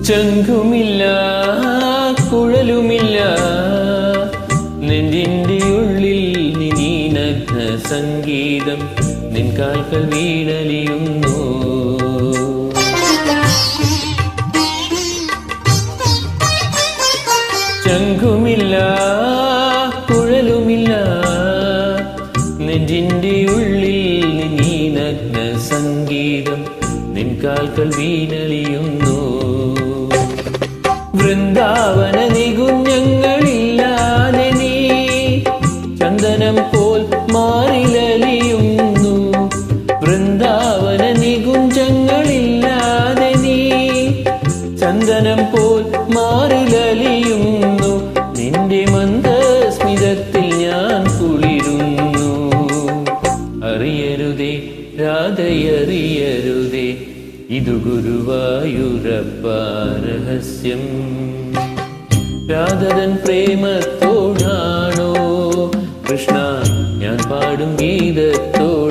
ചങ്കുമില്ല കുഴലുമില്ല നെഞ്ചിന്റെ ഉള്ളിൽ നീ നഗ്ന സംഗീതം നിൻ കാൽക്കൽ വീണലിയുന്നു. ചങ്കുമില്ല കുഴലുമില്ല നെഞ്ചിന്റെ ഉള്ളിൽ നീ നഗ്ന സംഗീതം നിൻ കാൽക്കൽ വീണലിയുന്നു. വൃന്ദാവന നികുഞ്ഞങ്ങളില്ലാതെ നീ ചന്ദനം പോൽ മാറിലലിയുന്നു. വൃന്ദാവന നികുഞ്ചങ്ങളില്ലാതെ നീ ചന്ദനം പോൽ മാറിലലിയുന്നു. നിന്റെ മന്ദസ്മിതത്തിൽ ഞാൻ കുളിരുന്നു. അറിയരുതേ രാധയറിയരുതേ ഇതു ഗുരുവായൂരപ്പ രഹസ്യം. രാധതൻ പ്രേമത്തോടാണോ കൃഷ്ണ ഞാൻ പാടും ഗീതത്തോട്